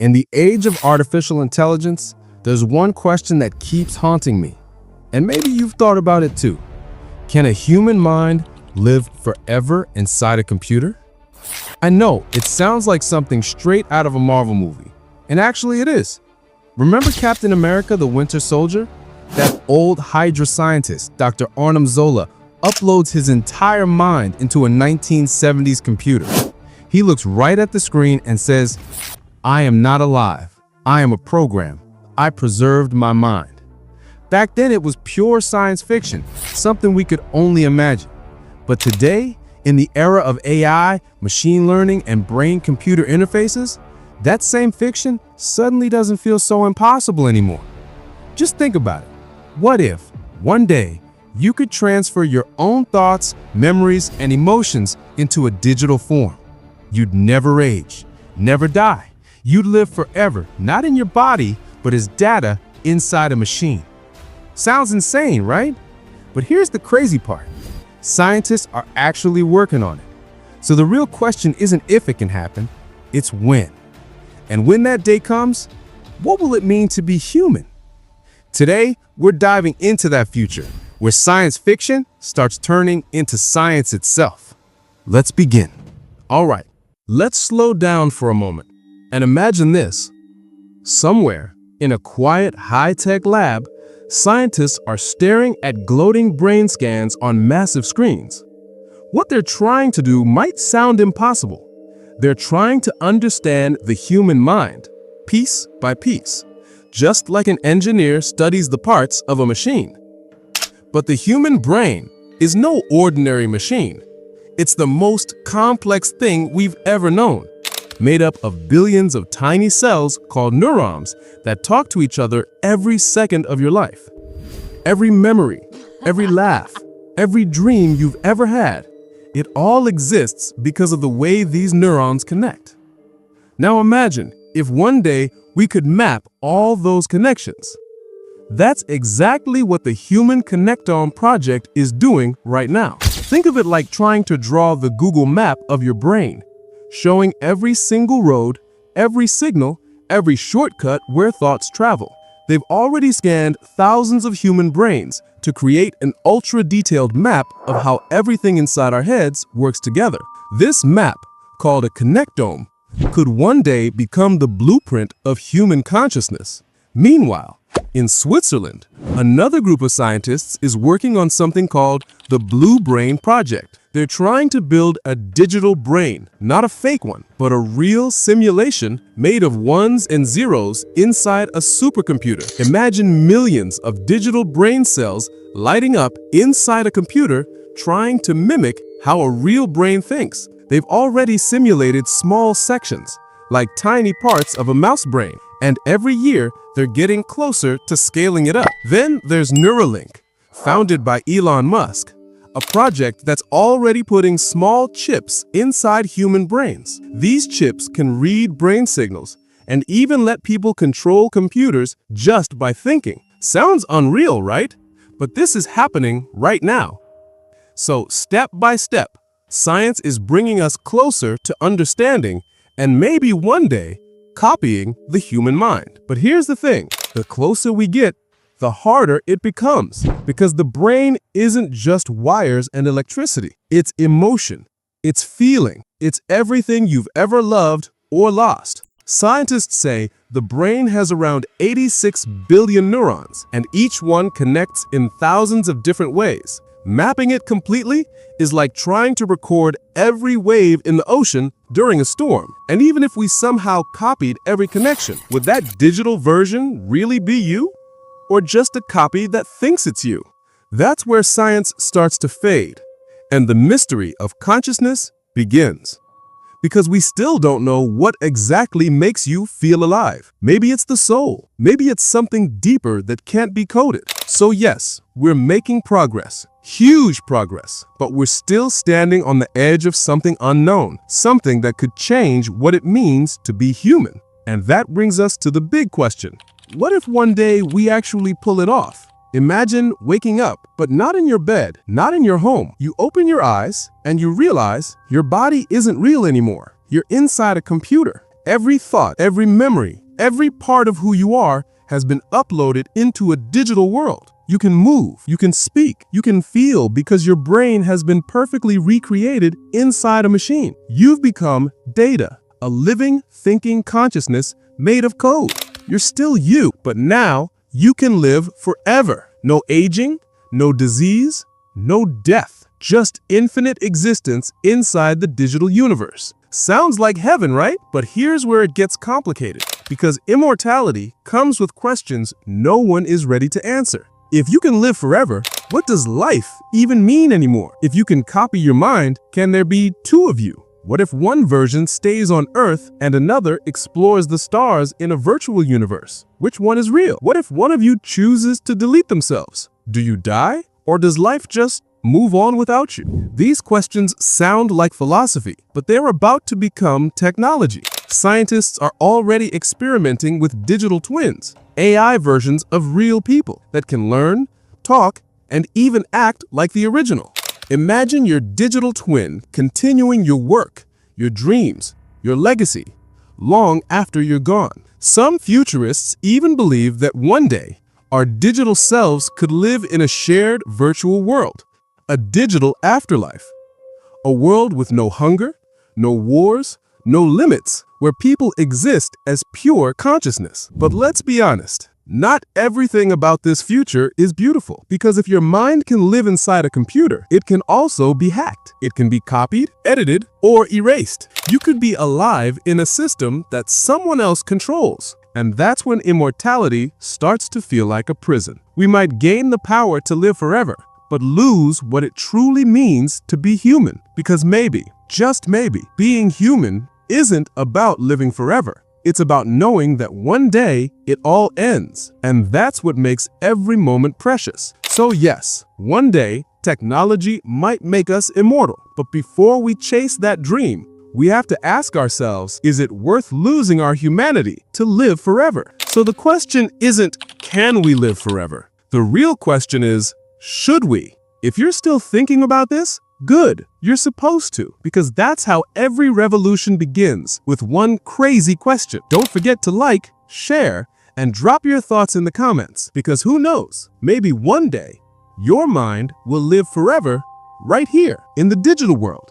In the age of artificial intelligence, there's one question that keeps haunting me. And maybe you've thought about it too. Can a human mind live forever inside a computer? I know it sounds like something straight out of a Marvel movie, and actually it is. Remember Captain America, the Winter Soldier? That old Hydra scientist, Dr. Arnim Zola, uploads his entire mind into a 1970s computer. He looks right at the screen and says, "I am not alive. I am a program. I preserved my mind." Back then it was pure science fiction, something we could only imagine. But today, in the era of AI, machine learning, and brain-computer interfaces, that same fiction suddenly doesn't feel so impossible anymore. Just think about it. What if, one day, you could transfer your own thoughts, memories, and emotions into a digital form? You'd never age, never die. You'd live forever, not in your body, but as data inside a machine. Sounds insane, right? But here's the crazy part. Scientists are actually working on it. So the real question isn't if it can happen, it's when. And when that day comes, what will it mean to be human? Today, we're diving into that future, where science fiction starts turning into science itself. Let's begin. All right, let's slow down for a moment and imagine this. Somewhere in a quiet, high-tech lab, scientists are staring at gloating brain scans on massive screens. What they're trying to do might sound impossible. They're trying to understand the human mind, piece by piece, just like an engineer studies the parts of a machine. But the human brain is no ordinary machine. It's the most complex thing we've ever known, made up of billions of tiny cells called neurons that talk to each other every second of your life. Every memory, every laugh, every dream you've ever had, it all exists because of the way these neurons connect. Now imagine if one day we could map all those connections. That's exactly what the Human Connectome Project is doing right now. Think of it like trying to draw the Google map of your brain, showing every single road, every signal, every shortcut where thoughts travel. They've already scanned thousands of human brains to create an ultra-detailed map of how everything inside our heads works together. This map, called a connectome, could one day become the blueprint of human consciousness. Meanwhile, in Switzerland, another group of scientists is working on something called the Blue Brain Project. They're trying to build a digital brain, not a fake one, but a real simulation made of ones and zeros inside a supercomputer. Imagine millions of digital brain cells lighting up inside a computer, trying to mimic how a real brain thinks. They've already simulated small sections, like tiny parts of a mouse brain, and every year they're getting closer to scaling it up. Then there's Neuralink, founded by Elon Musk, a project that's already putting small chips inside human brains. These chips can read brain signals and even let people control computers just by thinking. Sounds unreal, right? But this is happening right now. So step by step, science is bringing us closer to understanding and maybe one day copying the human mind. But here's the thing, the closer we get, the harder it becomes, because the brain isn't just wires and electricity. It's emotion, it's feeling, it's everything you've ever loved or lost. Scientists say the brain has around 86 billion neurons, and each one connects in thousands of different ways. Mapping it completely is like trying to record every wave in the ocean during a storm. And even if we somehow copied every connection, would that digital version really be you? Or just a copy that thinks it's you? That's where science starts to fade, and the mystery of consciousness begins. Because we still don't know what exactly makes you feel alive. Maybe it's the soul. Maybe it's something deeper that can't be coded. So yes, we're making progress, huge progress, but we're still standing on the edge of something unknown, something that could change what it means to be human. And that brings us to the big question. What if one day we actually pull it off? Imagine waking up, but not in your bed, not in your home. You open your eyes and you realize your body isn't real anymore. You're inside a computer. Every thought, every memory, every part of who you are has been uploaded into a digital world. You can move, you can speak, you can feel because your brain has been perfectly recreated inside a machine. You've become data, a living, thinking consciousness made of code. You're still you, but now you can live forever. No aging, no disease, no death, just infinite existence inside the digital universe. Sounds like heaven, right? But here's where it gets complicated, because immortality comes with questions no one is ready to answer. If you can live forever, what does life even mean anymore? If you can copy your mind, can there be two of you? What if one version stays on Earth and another explores the stars in a virtual universe? Which one is real? What if one of you chooses to delete themselves? Do you die? Or does life just move on without you? These questions sound like philosophy, but they're about to become technology. Scientists are already experimenting with digital twins, AI versions of real people that can learn, talk, and even act like the original. Imagine your digital twin continuing your work, your dreams, your legacy, long after you're gone. Some futurists even believe that one day, our digital selves could live in a shared virtual world, a digital afterlife, a world with no hunger, no wars, no limits, where people exist as pure consciousness. But let's be honest, not everything about this future is beautiful, because if your mind can live inside a computer, it can also be hacked. It can be copied, edited, or erased. You could be alive in a system that someone else controls. And that's when immortality starts to feel like a prison. We might gain the power to live forever, but lose what it truly means to be human. Because maybe, just maybe, being human isn't about living forever. It's about knowing that one day it all ends. And that's what makes every moment precious. So yes, one day technology might make us immortal. But before we chase that dream, we have to ask ourselves, is it worth losing our humanity to live forever? So the question isn't, can we live forever? The real question is, should we? If you're still thinking about this, good. You're supposed to, because that's how every revolution begins, with one crazy question. Don't forget to like, share, and drop your thoughts in the comments, because who knows, maybe one day your mind will live forever right here in the digital world.